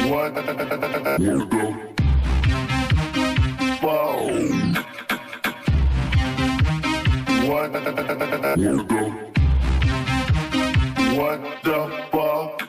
What the fuck?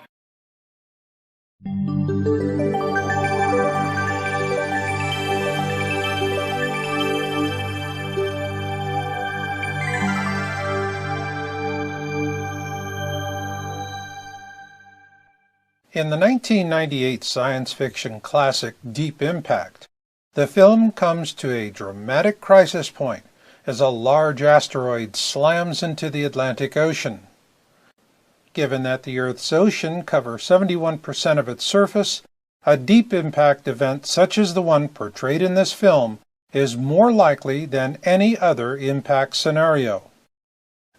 In the 1998 science fiction classic Deep Impact, the film comes to a dramatic crisis point as a large asteroid slams into the Atlantic Ocean. Given that the Earth's ocean covers 71% of its surface, a deep impact event such as the one portrayed in this film is more likely than any other impact scenario.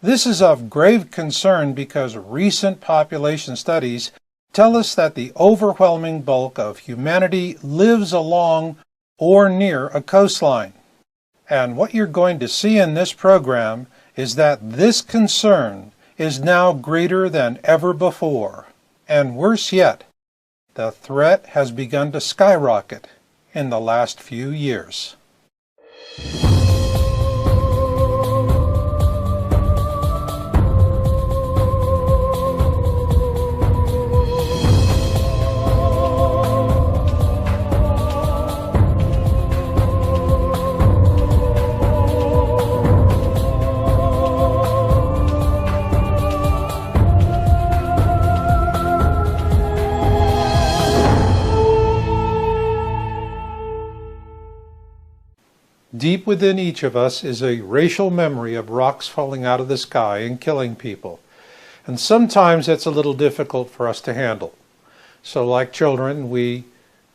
This is of grave concern because recent population studies tell us that the overwhelming bulk of humanity lives along or near a coastline. And what you're going to see in this program is that this concern is now greater than ever before. And worse yet, the threat has begun to skyrocket in the last few years. Deep within each of us is a racial memory of rocks falling out of the sky and killing people. And sometimes it's a little difficult for us to handle. So like children, we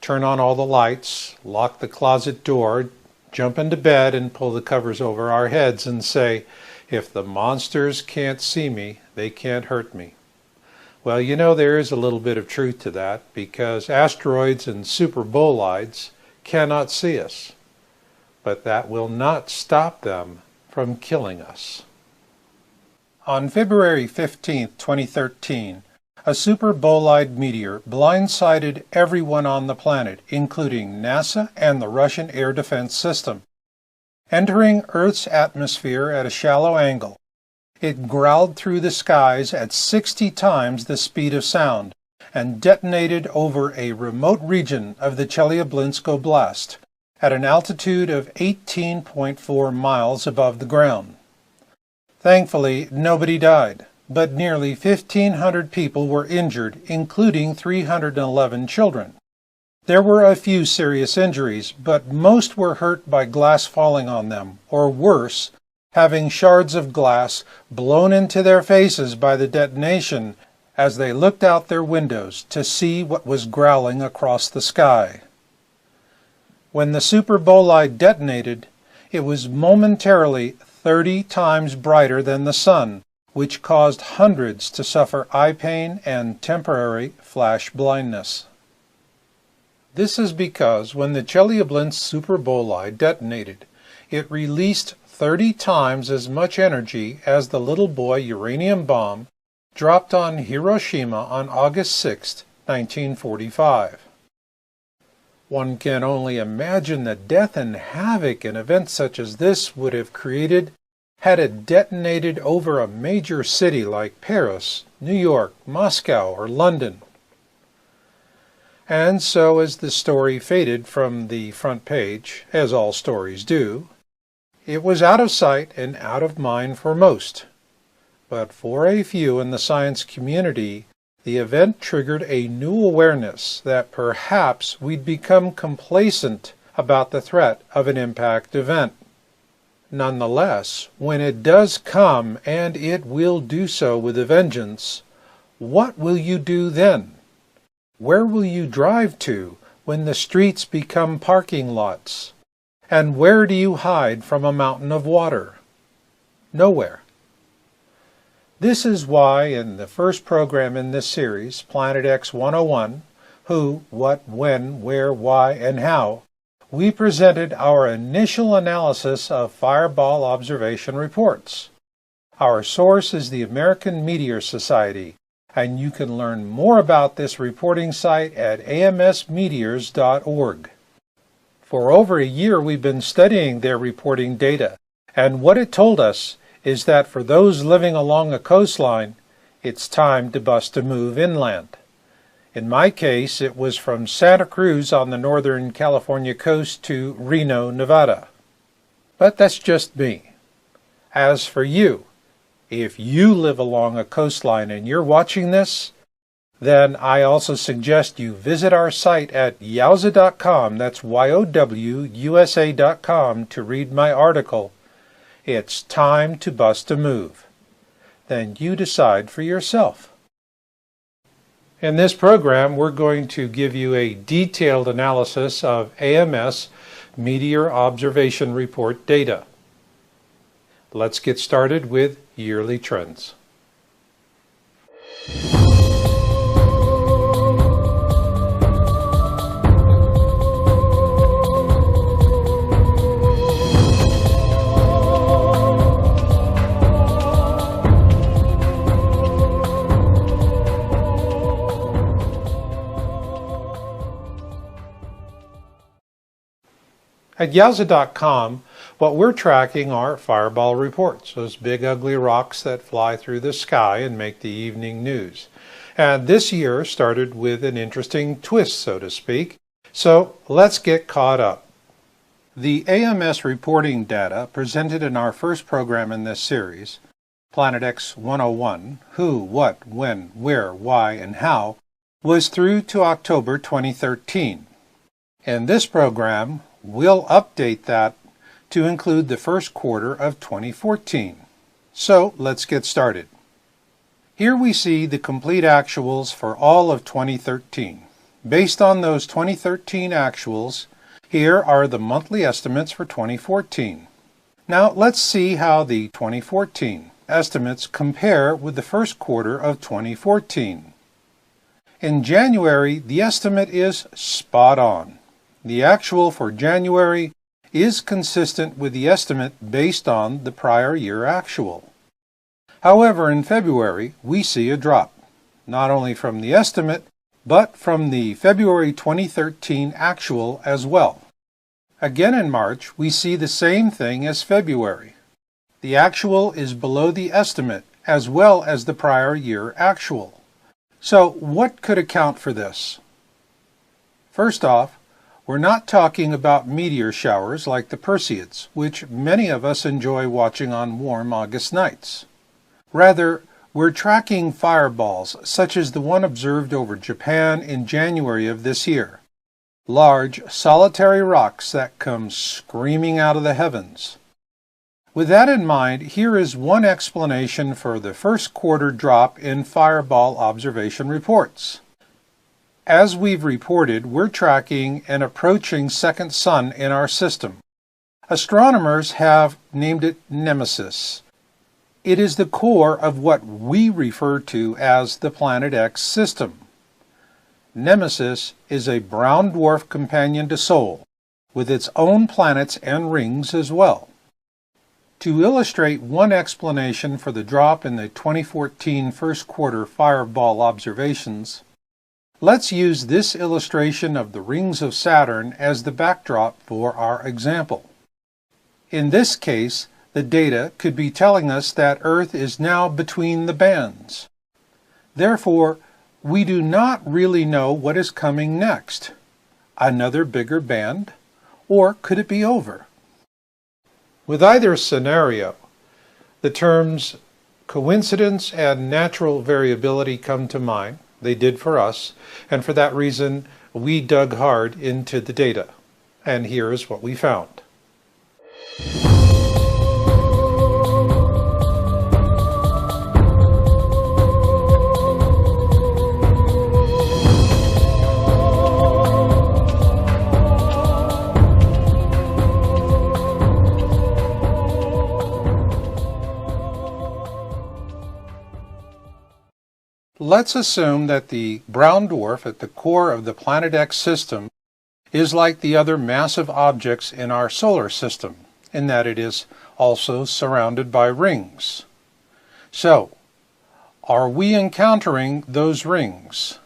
turn on all the lights, lock the closet door, jump into bed and pull the covers over our heads and say, if the monsters can't see me, they can't hurt me. Well, you know, there is a little bit of truth to that because asteroids and superbolides cannot see us. But that will not stop them from killing us. On February 15, 2013, a superbolide meteor blindsided everyone on the planet, including NASA and the Russian Air Defense System. Entering Earth's atmosphere at a shallow angle, it growled through the skies at 60 times the speed of sound and detonated over a remote region of the Chelyabinsk Oblast, at an altitude of 18.4 miles above the ground. Thankfully, nobody died, but nearly 1,500 people were injured, including 311 children. There were a few serious injuries, but most were hurt by glass falling on them, or worse, having shards of glass blown into their faces by the detonation as they looked out their windows to see what was growling across the sky. When the superbolide detonated, it was momentarily 30 times brighter than the sun, which caused hundreds to suffer eye pain and temporary flash blindness. This is because when the Chelyabinsk superbolide detonated, it released 30 times as much energy as the little boy uranium bomb dropped on Hiroshima on August 6, 1945. One can only imagine the death and havoc an event such as this would have created had it detonated over a major city like Paris, New York, Moscow, or London. And so as the story faded from the front page, as all stories do, it was out of sight and out of mind for most. But for a few in the science community, the event triggered a new awareness that perhaps we'd become complacent about the threat of an impact event. Nonetheless, when it does come, and it will do so with a vengeance, what will you do then? Where will you drive to when the streets become parking lots? And where do you hide from a mountain of water? Nowhere. This is why in the first program in this series, Planet X 101, Who, What, When, Where, Why, and How, we presented our initial analysis of fireball observation reports. Our source is the American Meteor Society, and you can learn more about this reporting site at amsmeteors.org. For over a year, we've been studying their reporting data, and what it told us is that for those living along a coastline, it's time to bust a move inland. In my case, it was from Santa Cruz on the northern California coast to Reno, Nevada. But that's just me. As for you, if you live along a coastline and you're watching this, then I also suggest you visit our site at yowza.com, that's YOWUSA.com, to read my article, It's Time to Bust a Move. Then you decide for yourself. In this program, we're going to give you a detailed analysis of AMS Meteor Observation Report data. Let's get started with yearly trends. At yowza.com, what we're tracking are fireball reports, those big ugly rocks that fly through the sky and make the evening news. And this year started with an interesting twist, so to speak. So let's get caught up. The AMS reporting data presented in our first program in this series, Planet X 101, Who, What, When, Where, Why, and How, was through to October 2013. In this program, we'll update that to include the first quarter of 2014. So let's get started. Here we see the complete actuals for all of 2013. Based on those 2013 actuals, here are the monthly estimates for 2014. Now let's see how the 2014 estimates compare with the first quarter of 2014. In January, the estimate is spot on. The actual for January is consistent with the estimate based on the prior year actual. However, in February, we see a drop, not only from the estimate, but from the February 2013 actual as well. Again in March, we see the same thing as February. The actual is below the estimate as well as the prior year actual. So what could account for this? First off, we're not talking about meteor showers like the Perseids, which many of us enjoy watching on warm August nights. Rather, we're tracking fireballs such as the one observed over Japan in January of this year. Large, solitary rocks that come screaming out of the heavens. With that in mind, here is one explanation for the first quarter drop in fireball observation reports. As we've reported, we're tracking an approaching second sun in our system. Astronomers have named it Nemesis. It is the core of what we refer to as the Planet X system. Nemesis is a brown dwarf companion to Sol, with its own planets and rings as well. To illustrate one explanation for the drop in the 2014 first quarter fireball observations, let's use this illustration of the rings of Saturn as the backdrop for our example. In this case, the data could be telling us that Earth is now between the bands. Therefore, we do not really know what is coming next. Another bigger band? Or could it be over? With either scenario, the terms coincidence and natural variability come to mind. They did for us, and for that reason, we dug hard into the data. And here is what we found. Let's assume that the brown dwarf at the core of the Planet X system is like the other massive objects in our solar system, in that it is also surrounded by rings. So, Are we encountering those rings?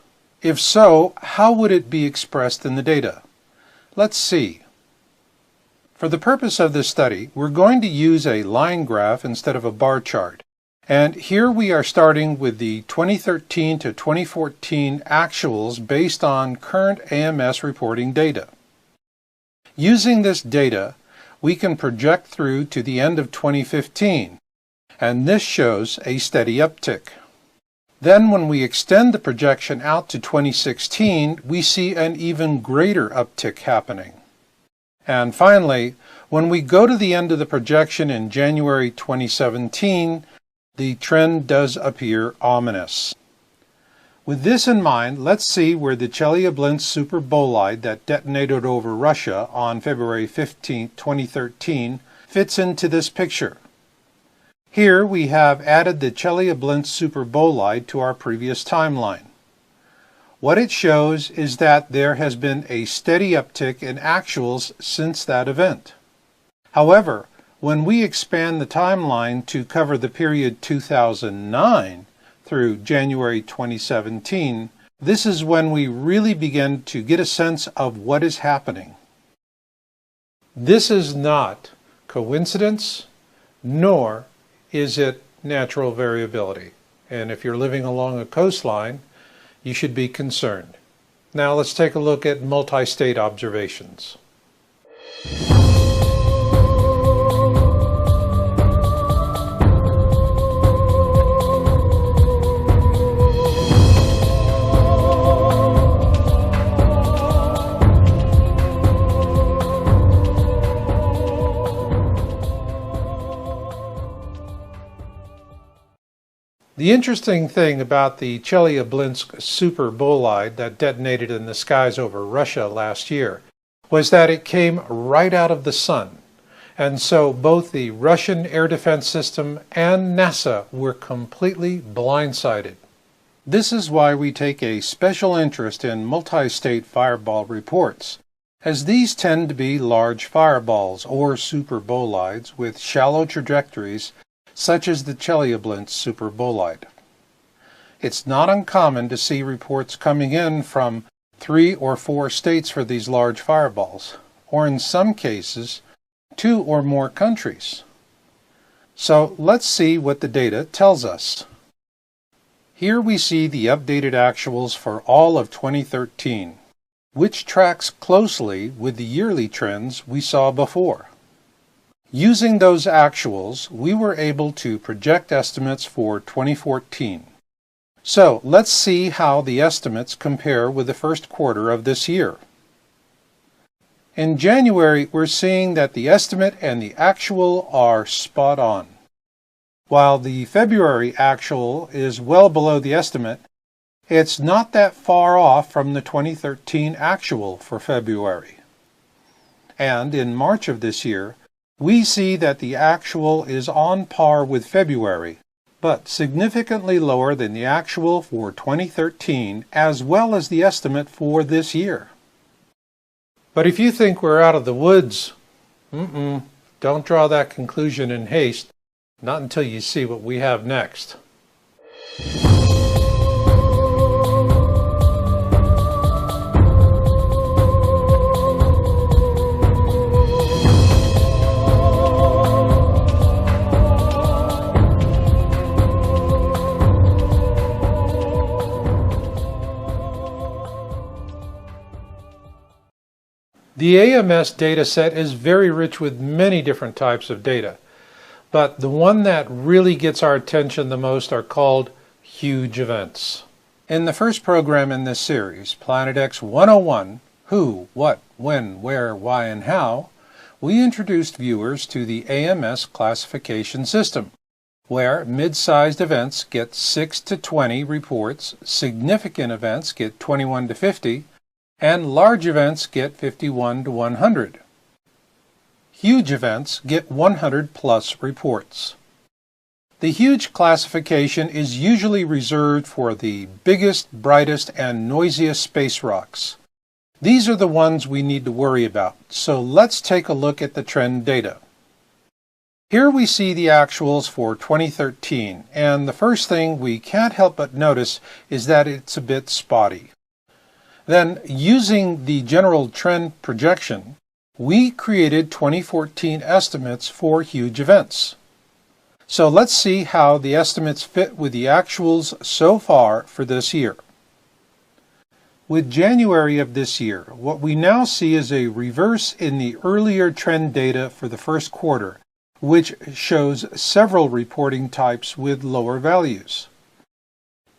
If so, how would it be expressed in the data? Let's see. For the purpose of this study, we're going to use a line graph instead of a bar chart. And here we are starting with the 2013 to 2014 actuals based on current AMS reporting data. Using this data, we can project through to the end of 2015, and this shows a steady uptick. Then when we extend the projection out to 2016, we see an even greater uptick happening. And finally, when we go to the end of the projection in January 2017, the trend does appear ominous. With this in mind, let's see where the Chelyabinsk superbolide that detonated over Russia on February 15, 2013 fits into this picture. Here we have added the Chelyabinsk superbolide to our previous timeline. What it shows is that there has been a steady uptick in actuals since that event. However, when we expand the timeline to cover the period 2009 through January 2017, this is when we really begin to get a sense of what is happening. This is not coincidence, nor is it natural variability. And if you're living along a coastline, you should be concerned. Now let's take a look at multi-state observations. The interesting thing about the Chelyabinsk superbolide that detonated in the skies over Russia last year was that it came right out of the sun. And so both the Russian air defense system and NASA were completely blindsided. This is why we take a special interest in multi-state fireball reports, as these tend to be large fireballs or superbolides with shallow trajectories such as the Chelyabinsk superbolide. It's not uncommon to see reports coming in from 3 or 4 states for these large fireballs, or in some cases, 2 or more countries. So let's see what the data tells us. Here we see the updated actuals for all of 2013, which tracks closely with the yearly trends we saw before. Using those actuals, we were able to project estimates for 2014. So let's see how the estimates compare with the first quarter of this year. In January, we're seeing that the estimate and the actual are spot on. While the February actual is well below the estimate, it's not that far off from the 2013 actual for February. And in March of this year, we see that the actual is on par with February, but significantly lower than the actual for 2013 as well as the estimate for this year. But if you think we're out of the woods, don't draw that conclusion in haste, not until you see what we have next. The AMS data set is very rich with many different types of data, but the one that really gets our attention the most are called huge events. In the first program in this series, Planet X 101, Who, What, When, Where, Why, and How, we introduced viewers to the AMS classification system, where mid-sized events get 6 to 20 reports, significant events get 21 to 50, and large events get 51 to 100. Huge events get 100 plus reports. The huge classification is usually reserved for the biggest, brightest, and noisiest space rocks. These are the ones we need to worry about, so let's take a look at the trend data. Here we see the actuals for 2013, and the first thing we can't help but notice is that it's a bit spotty. Then, using the general trend projection, we created 2014 estimates for huge events. So let's see how the estimates fit with the actuals so far for this year. With January of this year, what we now see is a reverse in the earlier trend data for the first quarter, which shows several reporting types with lower values.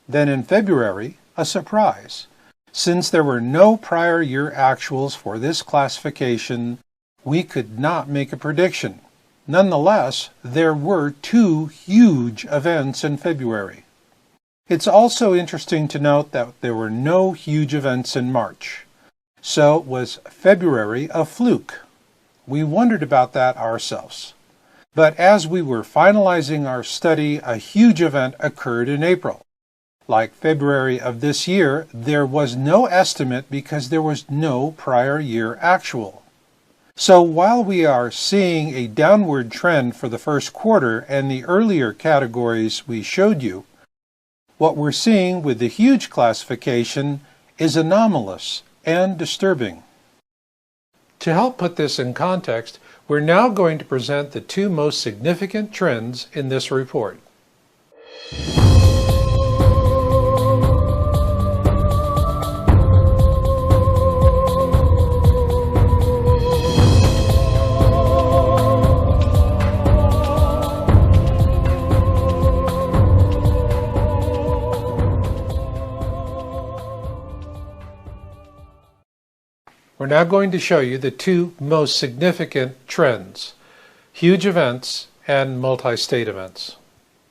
Then in February, a surprise. Since there were no prior year actuals for this classification, we could not make a prediction. Nonetheless, there were 2 huge events in February. It's also interesting to note that there were no huge events in March. So was February a fluke? We wondered about that ourselves. But as we were finalizing our study, a huge event occurred in April. Like February of this year, there was no estimate because there was no prior year actual. So while we are seeing a downward trend for the first quarter and the earlier categories we showed you, what we're seeing with the huge classification is anomalous and disturbing. To help put this in context, we're now going to present the 2 most significant trends in this report. We're now going to show you the 2 most significant trends, huge events and multi-state events.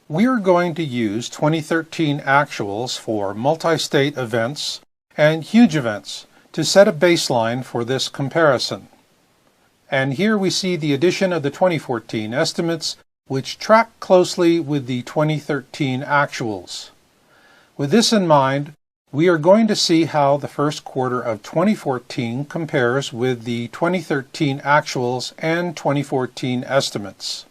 We are going to use 2013 actuals for multi-state events and huge events to set a baseline for this comparison. And here we see the addition of the 2014 estimates, which track closely with the 2013 actuals. With this in mind, we are going to see how the first quarter of 2014 compares with the 2013 actuals and 2014 estimates.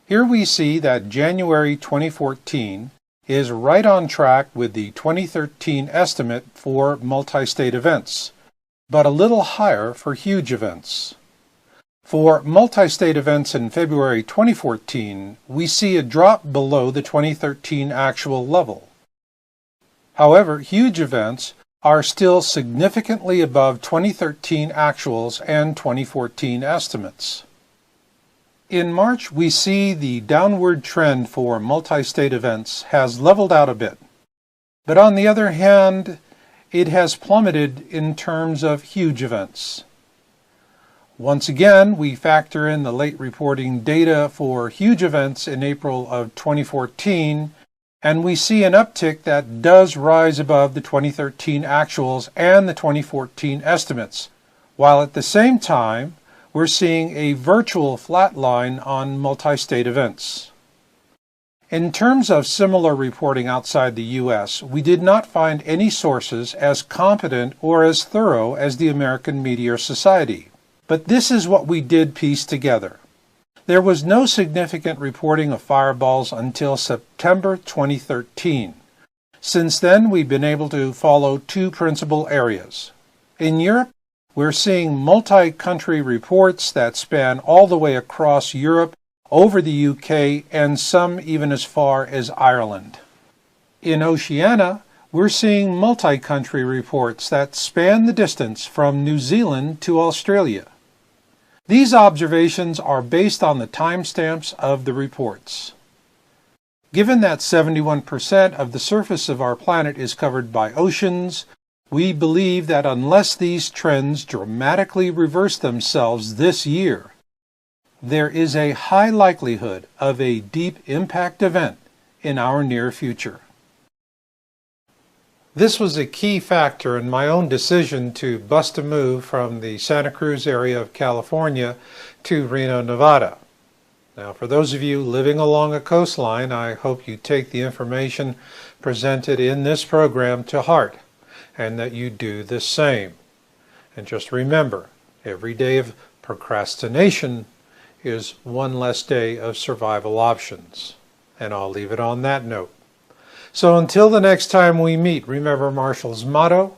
Here we see that January 2014 is right on track with the 2013 estimate for multi-state events, but a little higher for huge events. For multi-state events in February 2014, we see a drop below the 2013 actual level. However, huge events are still significantly above 2013 actuals and 2014 estimates. In March, we see the downward trend for multi-state events has leveled out a bit. But on the other hand, it has plummeted in terms of huge events. Once again, we factor in the late reporting data for huge events in April of 2014, and we see an uptick that does rise above the 2013 actuals and the 2014 estimates, while at the same time we're seeing a virtual flat line on multi-state events. In terms of similar reporting outside the U.S., we did not find any sources as competent or as thorough as the American Meteor Society. But this is what we did piece together. There was no significant reporting of fireballs until September 2013. Since then, we've been able to follow 2 principal areas. In Europe, we're seeing multi-country reports that span all the way across Europe, over the UK, and some even as far as Ireland. In Oceania, we're seeing multi-country reports that span the distance from New Zealand to Australia. These observations are based on the timestamps of the reports. Given that 71% of the surface of our planet is covered by oceans, we believe that unless these trends dramatically reverse themselves this year, there is a high likelihood of a deep impact event in our near future. This was a key factor in my own decision to bust a move from the Santa Cruz area of California to Reno, Nevada. Now, for those of you living along a coastline, I hope you take the information presented in this program to heart, and that you do the same. And just remember, every day of procrastination is one less day of survival options. And I'll leave it on that note. So until the next time we meet, remember Marshall's motto,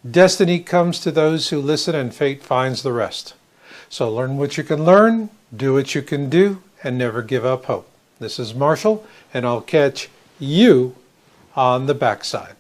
destiny comes to those who listen and fate finds the rest. So learn what you can learn, do what you can do, and never give up hope. This is Marshall, and I'll catch you on the backside.